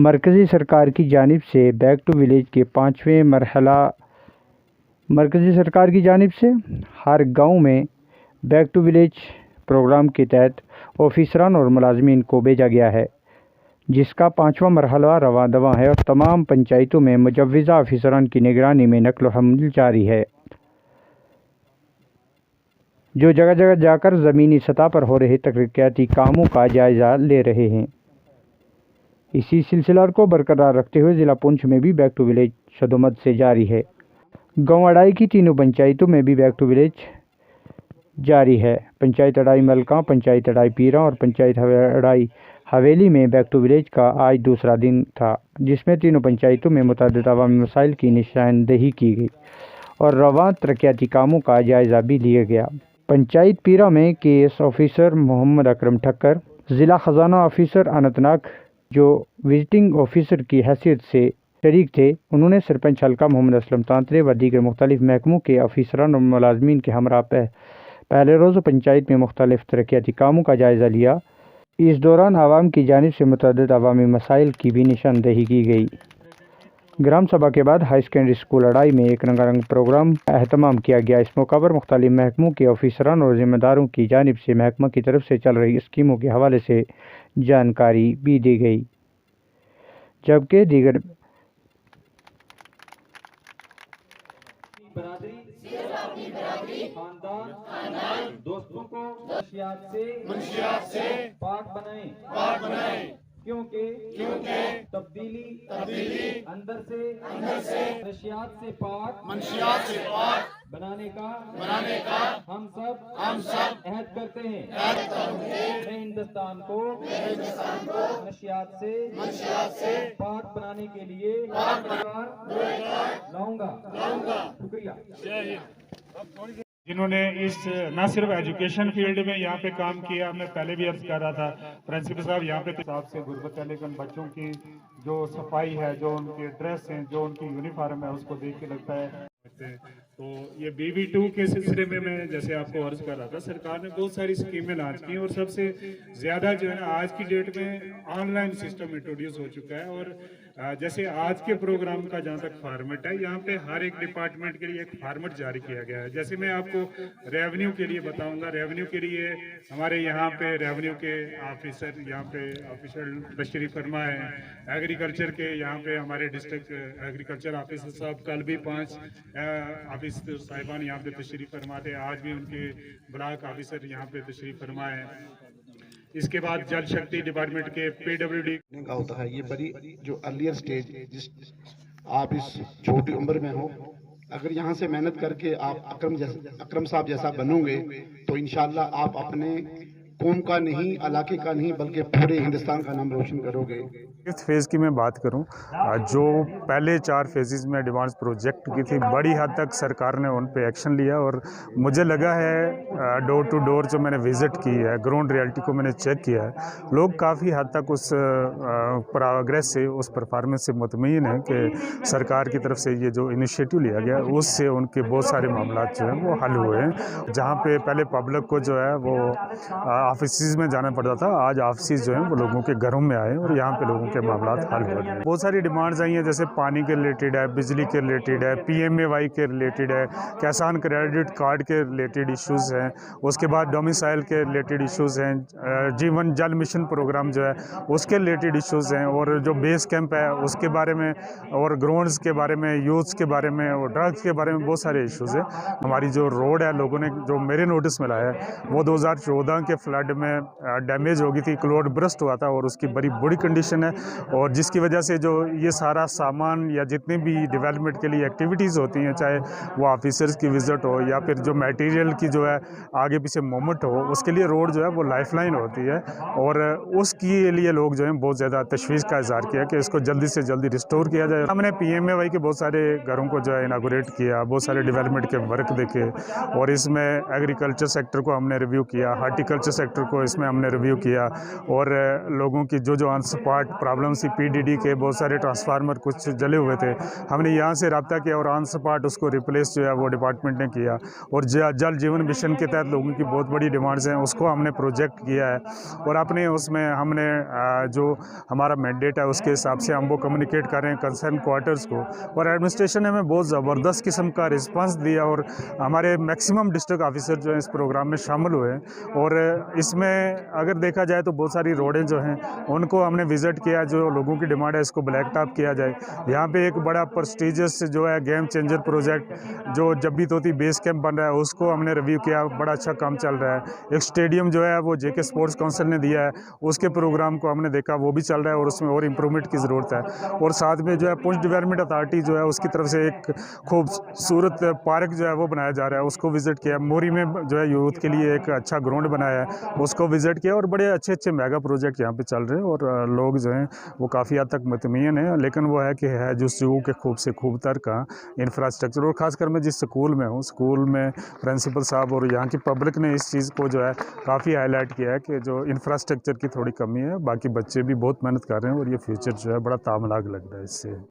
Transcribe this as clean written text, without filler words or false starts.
मरकज़ी सरकार की जानिब से बैक टू विलेज के 5वें मरहला मरकज़ी सरकार की जानिब से हर गांव में बैक टू विलेज प्रोग्राम के तहत ऑफिसरान और मुलाजमीन को भेजा गया है, जिसका 5वां मरहला रवां दवां है और तमाम पंचायतों में मुजव्विज़ा ऑफिसरान की निगरानी में नक़्ल व हम्ल जारी है, जो जगह जगह जाकर ज़मीनी सतह पर हो रहे तरक्याती कामों का जायज़ा ले रहे हैं। इसी सिलसिला को बरकरार रखते हुए ज़िला पुंछ में भी बैक टू विलेज शदोमत से जारी है। गाँव अड़ाई की तीनों पंचायतों में भी बैक टू विलेज जारी है। पंचायत अड़ाई मलका, पंचायत अड़ाई पीरा और पंचायत अड़ाई हवेली में बैक टू विलेज का आज दूसरा दिन था, जिसमें तीनों पंचायतों में मुतअद्दिद अवामी मसाइल की निशानदेही की गई और रवां तरक्याती कामों का जायज़ा भी लिया गया। पंचायत पीरा में केएस ऑफिसर मोहम्मद अकरम ठक्कर, ज़िला ख़जाना ऑफिसर अनंतनाग जो विजिटिंग ऑफिसर की हैसियत से शरीक थे, उन्होंने सरपंच हल्का मोहम्मद असलम तांतरे व दीगर मुख्तलिफ महकमों के अफसरान और मुलाजमीन के हमरा पहले रोज़ पंचायत में मुख्तलिफ तरक्याती कामों का जायज़ा लिया। इस दौरान आवाम की जानिब से मुतअद्दिद अवामी मसाइल की भी निशानदेही की गई। ग्राम सभा के बाद हाई सेकेंडरी स्कूल अड़ाई में एक रंगारंग प्रोग्राम का एहतमाम किया गया। इस मौका पर मुख्तलिफ महकमों के ऑफिसरान और ज़िम्मेदारों की जानिब से महकमा की तरफ से चल रही स्कीमों के हवाले से जानकारी भी दी गई, जबकि दीगर खानदान दोस्तों को मंशियात से पाक बनाएं क्योंकि तब्दीली अंदर से मंशियात से पाक बनाने का हम सब अहद करते हैं। मैं हिंदुस्तान को मंशियात से पाक बनाने के लिए लाऊंगा। शुक्रिया। जिन्होंने इस न सिर्फ एजुकेशन फील्ड में यहाँ पे काम किया, मैं पहले भी अर्ज कर रहा था, प्रिंसिपल साहब यहाँ पे हिसाब से गुरबत लेकिन बच्चों की जो सफाई है, जो उनके ड्रेस हैं, जो उनकी यूनिफॉर्म है, उसको देख के लगता है। तो ये BV2 के सिलसिले में मैं जैसे आपको अर्ज कर रहा था, सरकार ने बहुत सारी स्कीमें लॉन्च की और सबसे ज़्यादा जो है ना आज की डेट में ऑनलाइन सिस्टम इंट्रोड्यूस हो चुका है। और जैसे आज के प्रोग्राम का जहाँ तक फॉर्मेट है, यहाँ पे हर एक डिपार्टमेंट के लिए एक फॉर्मेट जारी किया गया है। जैसे मैं आपको रेवेन्यू के लिए बताऊंगा, रेवेन्यू के लिए हमारे यहाँ पे रेवेन्यू के ऑफिसर यहाँ पे ऑफिशियल तशरीफ फरमा है। एग्रीकल्चर के यहाँ पे हमारे डिस्ट्रिक्ट एग्रीकल्चर ऑफिसर साहब कल भी 5 ऑफिसर साहिबान यहाँ पे तशरीफ फरमा थे, आज भी उनके ब्लॉक ऑफिसर यहाँ पे तशरीफ फरमा है। इसके बाद जल शक्ति डिपार्टमेंट के PWD का होता है। ये बड़ी जो अर्लियर स्टेज, जिस आप इस छोटी उम्र में हो, अगर यहाँ से मेहनत करके आप अकरम साहब जैसा बनोगे तो इंशाल्लाह आप अपने कौम का नहीं, इलाके का नहीं, बल्कि पूरे हिंदुस्तान का नाम रोशन करोगे। फिफ्थ फेज़ की मैं बात करूं, जो पहले 4 फेजेस में डिमांड्स प्रोजेक्ट की थी, बड़ी हद तक सरकार ने उन पे एक्शन लिया और मुझे लगा है डोर टू डोर जो मैंने विज़िट की है, ग्राउंड रियलिटी को मैंने चेक किया है, लोग काफ़ी हद तक उस प्रोग्रेस से, उस परफॉर्मेंस से मुतमईन है कि सरकार की तरफ से ये जो इनिशिएटिव लिया गया उससे उनके बहुत सारे मामला जो हैं वो हल हुए हैं। जहाँ पे पहले पब्लिक को जो है वो ऑफिस में जाना पड़ता था, आज ऑफिस जो हैं वो लोगों के घरों में आए और यहाँ पे लोगों के मामला हल हो रहे हैं। बहुत सारी डिमांड्स आई हैं, जैसे पानी के रिलेटेड है, बिजली के रिलेटेड है, PMAY के रिलेटेड है, किसान क्रेडिट कार्ड के रिलेटेड इश्यूज़ हैं, उसके बाद डोमिसाइल के रिलेटेड इश्यूज़ हैं, जीवन जल मिशन प्रोग्राम जो है उसके रिलेटेड इश्यूज़ हैं, और जो बेस कैंप है उसके बारे में, और ग्राउंड्स के बारे में, यूथ्स के बारे में, और ड्रग्स के बारे में बहुत सारे इश्यूज़ हैं। हमारी जो रोड है, लोगों ने जो मेरे नोटिस में लाया है वो 2014 के फ्लड में डैमेज हो गई थी, क्लोड ब्रस्ट हुआ था और उसकी बड़ी बुरी कंडीशन है, और जिसकी वजह से जो ये सारा सामान या जितने भी डेवलपमेंट के लिए एक्टिविटीज़ होती हैं, चाहे वो ऑफिसर्स की विज़िट हो या फिर जो मटेरियल की जो है आगे पीछे मूवमेंट हो, उसके लिए रोड जो है वो लाइफलाइन होती है, और उसके लिए लोग जो है बहुत ज़्यादा तशवीश का इज़हार किया कि इसको जल्दी से जल्दी रिस्टोर किया जाए। हमने PMAY के बहुत सारे घरों को जो है इनागोरेट किया, बहुत सारे डेवलपमेंट के वर्क देखे, और इसमें एग्रीकल्चर सेक्टर को हमने रिव्यू किया, हार्टिकल्चर सेक्टर को इसमें हमने रिव्यू किया और लोगों की जो ऑन स्पॉट प्रॉब्लम थी, पीडीडी के बहुत सारे ट्रांसफार्मर कुछ जले हुए थे, हमने यहाँ से रब्ता किया और ऑन स्पॉट उसको रिप्लेस जो है वो डिपार्टमेंट ने किया। और जल जीवन मिशन के तहत लोगों की बहुत बड़ी डिमांड्स हैं, उसको हमने प्रोजेक्ट किया है और अपने उसमें हमने जो हमारा मैंडेट है उसके हिसाब से हम वो कम्युनिकेट कर रहे हैं कंसर्न क्वार्टर्स को। और एडमिनिस्ट्रेशन ने हमें बहुत ज़बरदस्त किस्म का रिस्पांस दिया और हमारे मैक्सिमम डिस्ट्रिक्ट ऑफिसर जो हैं इस प्रोग्राम में शामिल हुए। और इसमें अगर देखा जाए तो बहुत सारी रोडें जो हैं उनको हमने विज़िट किया, जो लोगों की डिमांड है इसको ब्लैक टॉप किया जाए। यहाँ पे एक बड़ा प्रेस्टीजियस जो है गेम चेंजर प्रोजेक्ट जो जब्बी तोती बेस कैंप बन रहा है उसको हमने रिव्यू किया, बड़ा अच्छा काम चल रहा है। एक स्टेडियम जो है वो जेके स्पोर्ट्स काउंसिल ने दिया है, उसके प्रोग्राम को हमने देखा, वो भी चल रहा है और उसमें और इम्प्रूवमेंट की ज़रूरत है। और साथ में जो है पुंछ डेवलपमेंट अथॉरिटी जो है उसकी तरफ से एक खूबसूरत पार्क जो है वो बनाया जा रहा है, उसको विज़िट किया। मोरी में जो है यूथ के लिए एक अच्छा ग्राउंड बनाया है, उसको विज़िट किया। और बड़े अच्छे अच्छे मेगा प्रोजेक्ट यहाँ पे चल रहे हैं और लोग जो हैं वो काफ़ी हद तक मुतमईन है। लेकिन वो है कि है जो जू के खूब से खूबतर का इंफ्रास्ट्रक्चर। और ख़ासकर मैं जिस स्कूल में हूँ, स्कूल में प्रिंसिपल साहब और यहाँ की पब्लिक ने इस चीज़ को जो है काफ़ी हाईलाइट किया है कि जो इंफ्रास्ट्रक्चर की थोड़ी कमी है। बाकी बच्चे भी बहुत मेहनत कर रहे हैं और ये फ्यूचर जो है बड़ा तामलाग लग रहा है इससे।